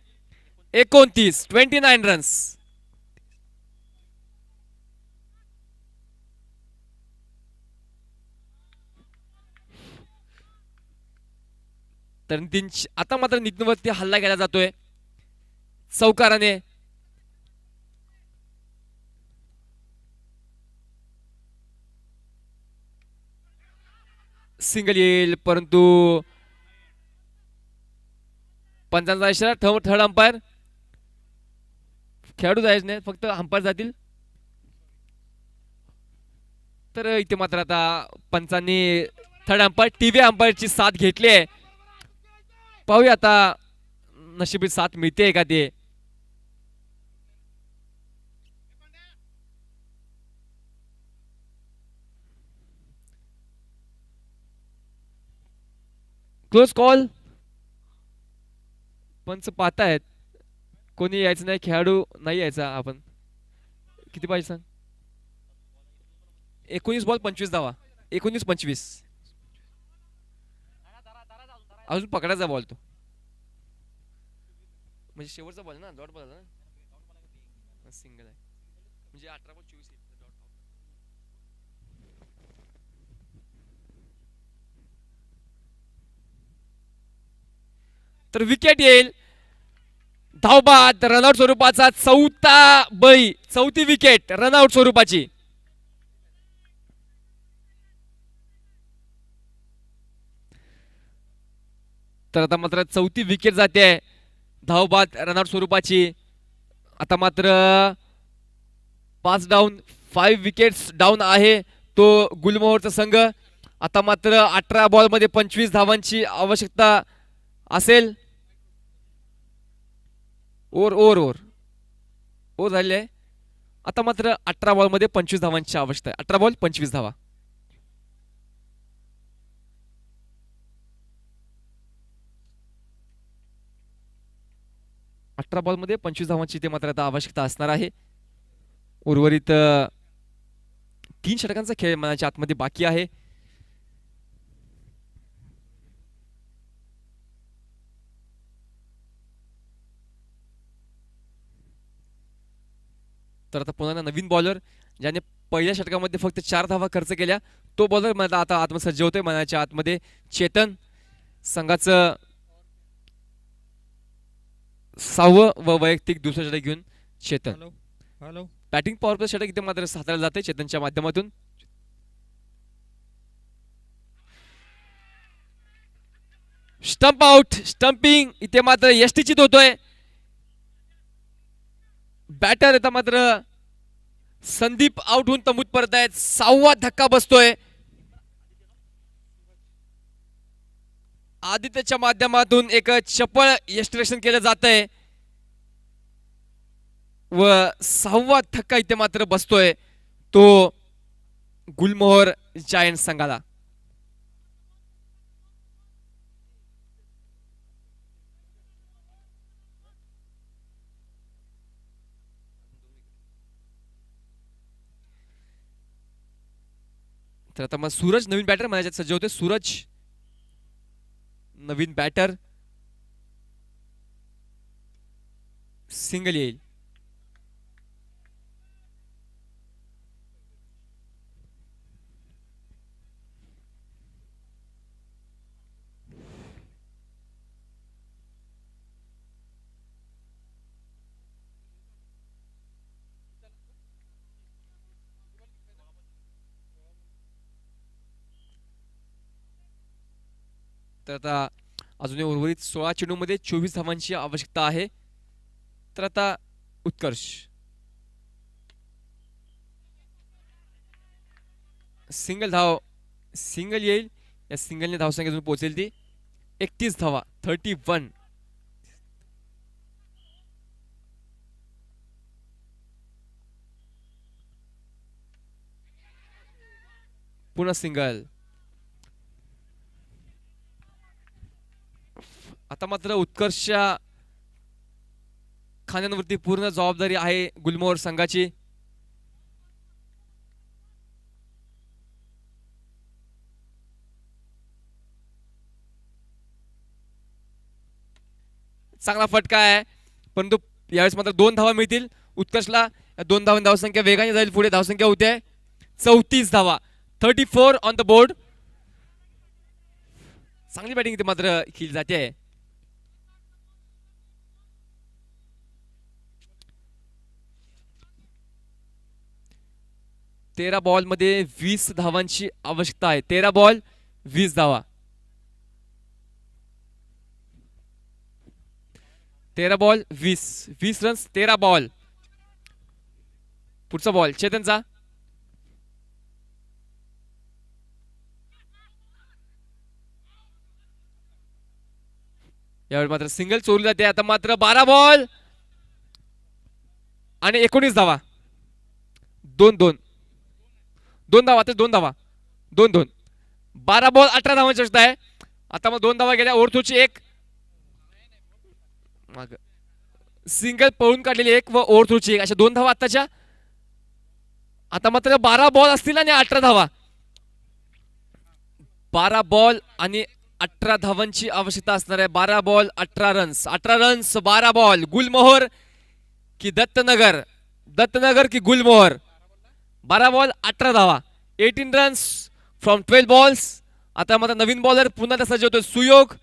29 रन्स. तर नितीन आता मात्र नितीनवरती हल्ला केला जातोय चौकाराने. सिंगल येईल, परंतु पंचांचा इशारा. थर्ड अंपायर, खेळाडू जायच नाही, फक्त अंपायर जातील. तर इथे मात्र आता पंचांनी थर्ड अंपायर टीव्ही अंपायरची साथ घेतली आहे. पाहूया आता नशिबी साथ मिळते का ते. Close call. पंच पाहतायत, कोणी यायचं नाही, खेळाडू नाही यायचा. आपण किती पाहिजे सांग. 19 बॉल 25 धावा. 19-25 अजून पकडायचा बॉल तो, म्हणजे शेवटचा बॉल ना, डॉट बॉल ना, सिंगल आहे म्हणजे 18 बॉल 24. तर विकेट येईल. धावबाद रनआउट स्वरूपाचा चौथी विकेट रनआउट स्वरूपाची. तर आता मात्र चौथी विकेट जाते धावबाद रनआउट स्वरूपाची. आता मात्र 5 डाऊन 5 विकेट्स डाऊन आहे तो गुलमोहरचा संघ. आता मात्र 18 बॉल मध्ये 25 धावांची आवश्यकता असेल. ओव्हर झाले. आता मात्र 18 बॉल मध्ये 25 धावांची आवश्यकता आहे. 18 बॉल 25 धावा. बॉल मध्ये 25 धावांची ते मात्र आता आवश्यकता असणार आहे. उर्वरित 3 षटकांचा खेळ मनाच्या आतमध्ये बाकी आहे. तर आता पुन्हा नवीन बॉलर ज्याने पहिल्या षटकामध्ये फक्त 4 धावा खर्च केल्या तो बॉलर मला आता आत्मसज्ज होतोय मनाच्या आतमध्ये. चेतन संघाचं 6वं व वैयक्तिक दुसरं षटक घेऊन चेतन. बॅटिंग पॉवर प्ले षटक इथे मात्र सातारला जाते चेतनच्या माध्यमातून. Stump out. स्टंपिंग इथे मात्र यष्टीचित होतोय. बॅटर येता मात्र संदीप आउट होऊन तमूत परत आहेत. 6वा धक्का बसतोय. आदित्यच्या माध्यमातून एक चपळ यष्टिरक्षण केलं जात आहे. व 6वा धक्का इथे मात्र बसतोय तो गुलमोहर जायंट संघाला. तर आता मग सूरज नवीन बॅटर म्हणायच्यात सज्ज होते. सूरज नवीन बॅटर, सिंगल येईल. तर आता अजून उर्वरित 16 चेंडूमध्ये 24 धावांची आवश्यकता आहे. तर आता उत्कर्ष सिंगल धाव, सिंगल येईल. या सिंगलने धावसंख्या अजून पोहोचेल ती 31 धावा, 31. पुन्हा सिंगल. आता मात्र उत्कर्षच्या खांद्यांवरती पूर्ण जबाबदारी आहे गुलमोहर संघाची. चांगला फटका आहे, परंतु यावेळेस मात्र 2 धावा मिळतील उत्कर्षला. या 2 धावांनी धावसंख्या वेगाने जाईल पुढे. धावसंख्या होते 34 धावा, 34 ऑन द बोर्ड. चांगली बॅटिंग इथे मात्र केली जाते. तेरा बॉल मध्ये 20 धावांची आवश्यकता आहे. 13 बॉल 20 धावा. 13 बॉल 20 रन्स, 13 बॉल. पुढचा बॉल चेतनचा. यावेळी मात्र सिंगल चोरली जाते. आता मात्र 12 बॉल आणि 19 धावा. 2-2 धावा, 2 धावा, 2-2. 12 बॉल 18 धावांची आवश्यकता आहे. आता मग 2 धावा गेल्या. ओव्हरथ्रोची 1, सिंगल पळून काढलेली 1 व ओव्हरथ्रोची 1, अशा 2 धावा आताच्या. आता मात्र 12 बॉल असतील आणि 18 धावा. 12 बॉल आणि 18 धावांची आवश्यकता असणार आहे. 12 बॉल 18 रन्स, 18 रन्स 12 बॉल. गुलमोहर की दत्तनगर, दत्तनगर की गुलमोहर. 12 बॉल 18 धावा, 18 रन्स फ्रॉम 12 बॉल्स. आता मात्र नवीन बॉलर पुन्हा सज्ज होतो सुयोग,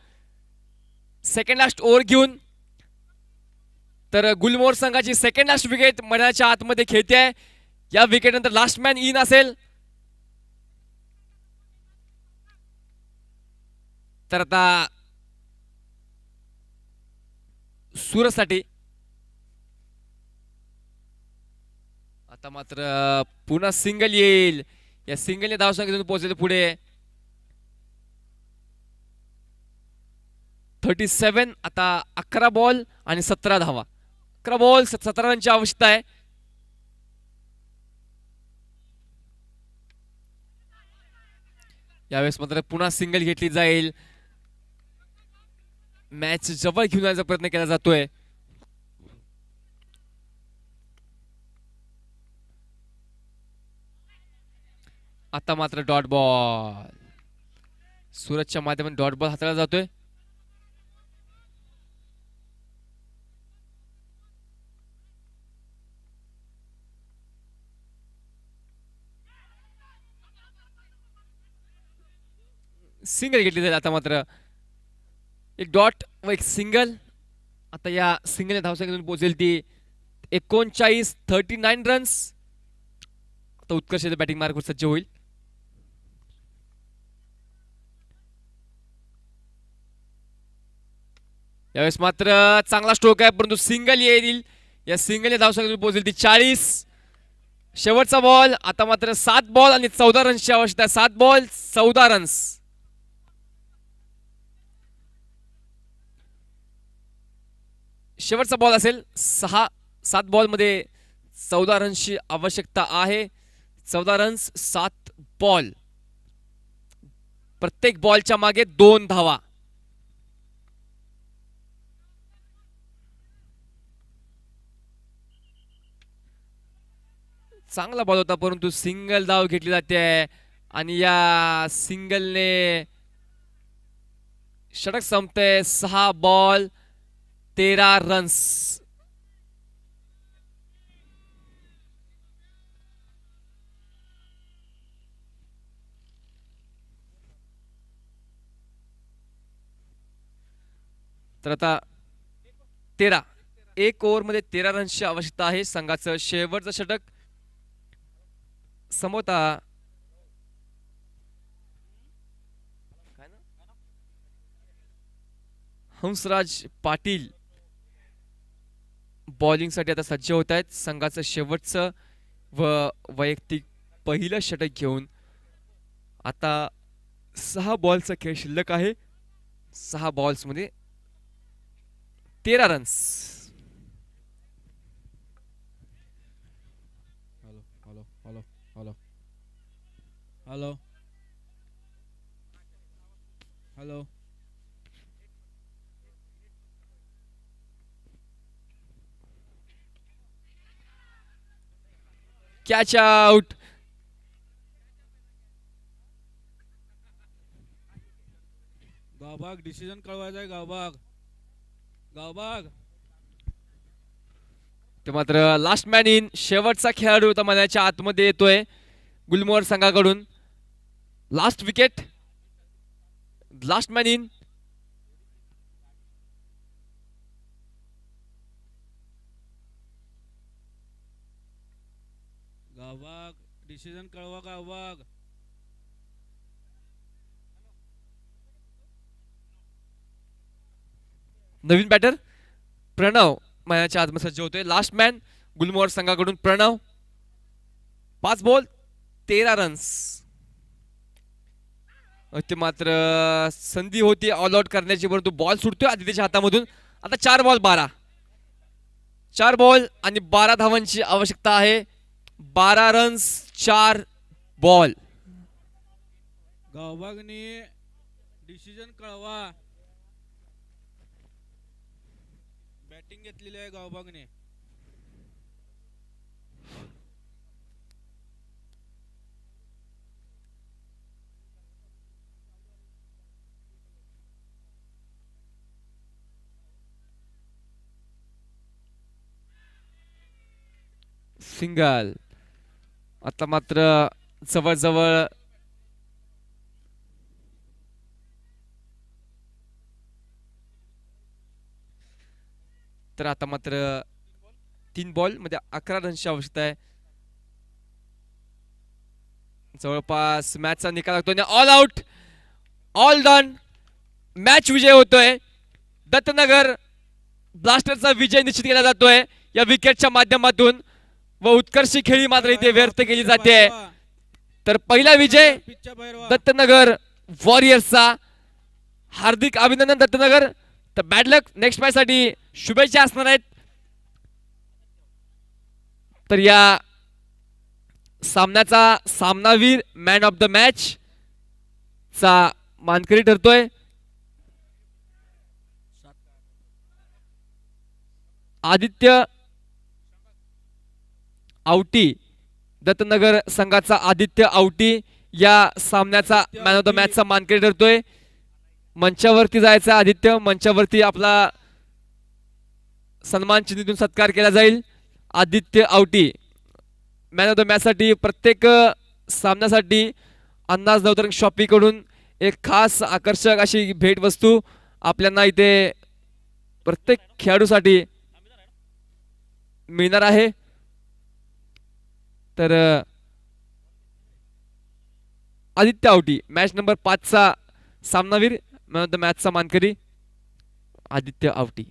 सेकंड लास्ट ओव्हर घेऊन. तर गुलमोहर संघाची सेकंड लास्ट विकेट मैदानाच्या आतमध्ये खेळते आहे. या विकेट नंतर लास्ट मॅन इन असेल. तर आता सूरजसाठी आता मात्र पुन्हा सिंगल येईल. या सिंगलने धावसंख्येतून पोहोचले पुढे 37. आता 11 बॉल आणि 17 धावा. 11 बॉल 17 रनची आवश्यकता आहे. यावेळेस मात्र पुन्हा सिंगल घेतली जाईल. मॅच जवळ घेऊन जाण्याचा प्रयत्न केला जातोय. आता मात्र डॉट बॉल, सूरजच्या माध्यमातून डॉट बॉल हाताळला जातोय. सिंगल घेतली जाईल. आता मात्र एक डॉट व एक सिंगल. आता या सिंगल धावसंख्येतून पोहोचेल ती 39, 39 रन्स. आता उत्कर्ष बॅटिंग मार्कवर सज्ज होईल. यावेळेस मात्र चांगला स्ट्रोक आहे, परंतु सिंगल येईल. या सिंगलने धावसंख्येतून पोहोचेल ती 40. शेवटचा बॉल. आता मात्र 7 बॉल आणि 14 रन्सची आवश्यकता आहे. 7 बॉल 14 रन्स. शेवटचा बॉल असेल 6 7 बॉलमध्ये 14 रन्सची आवश्यकता आहे. 14 रन्स 7 बॉल. प्रत्येक बॉलच्या मागे 2 धावा. चांगला बॉल होता परंतु सिंगल धाव घेतली जाते आणि या सिंगलने षटक संपते. 6 बॉल 13 रन्स. तर आता 1 ओव्हरमध्ये 13 रन्सची आवश्यकता आहे. संघाचं शेवटचं षटक समोता हंसराज पाटील बॉलिंगसाठी आता सज्ज होत आहेत. संघाचं शेवटचं व वैयक्तिक पहिलं षटक घेऊन आता 6 बॉलचा खेळ शिल्लक आहे. 6 बॉल्समध्ये 13 runs. Hello hello hello hello hello. Catch out. Gavbag decision कळवायचा आहे. गावबाग गावबाग. ते मात्र लास्ट मॅन इन. शेवटचा खेळाडू होता मैदानाच्या आतमध्ये येतोय गुलमोहर संघाकडून. Last wicket. Last man in. Gavbag decision कळवा. गावबाग. नवीन बॅटर प्रणव मैदानाच्या आतमध्ये सज्ज होतोय. लास्ट मॅन गुलमोहर संघाकडून प्रणव. 5 ball 13 runs. ते मात्र संधी होती ऑल आउट करण्याची परंतु बॉल सुटतोय आदित्यच्या हातामधून. आता 4 बॉल 12. 4 बॉल आणि 12 धावांची आवश्यकता आहे. 12 रन्स 4 बॉल. गावबागने डिसिजन कळवा. बॅटिंग घेतलेली आहे गावबागने. सिंगल. आता मात्र जवळजवळ तर आता मात्र 3 बॉल मध्ये 11 रन्सची आवश्यकता आहे. जवळपास मॅचचा निकाल लागतो. All out. All done. Match विजय होतोय. दत्तनगर ब्लास्टरचा विजय निश्चित केला जातोय या विकेटच्या माध्यमातून व उत्कर्षी खेळी मात्र इथे व्यर्थ केली जाते. तर पहिला विजय दत्तनगर वॉरियर्सचा. हार्दिक अभिनंदन दत्तनगर. तर बॅड लक नेक्स्ट मॅच साठी शुभेच्छा असणार आहेत. तर या सामन्याचा सामनावीर मॅन ऑफ द मॅच चा मानकरी ठरतोय आदित्य आवटी. दत्तनगर संघाचा आदित्य आवटी या सामन्याचा मॅन ऑफ द मॅचचा मानकरी ठरतोय. मंचावरती जायचा आदित्य. मंचावरती आपला सन्मान चिन्हातून सत्कार केला जाईल. Aditya Awati man of the match साठी प्रत्येक सामन्यासाठी अंदाज नवतरंग शॉपी कडून एक खास आकर्षक अशी भेटवस्तू आपल्याला इथे प्रत्येक खेळाडूसाठी मिळणार आहे. तर आदित्य आवटी मॅच नंबर 5 चा सामनावीर मॅन ऑफ द मॅचचा मानकरी आदित्य आवटी.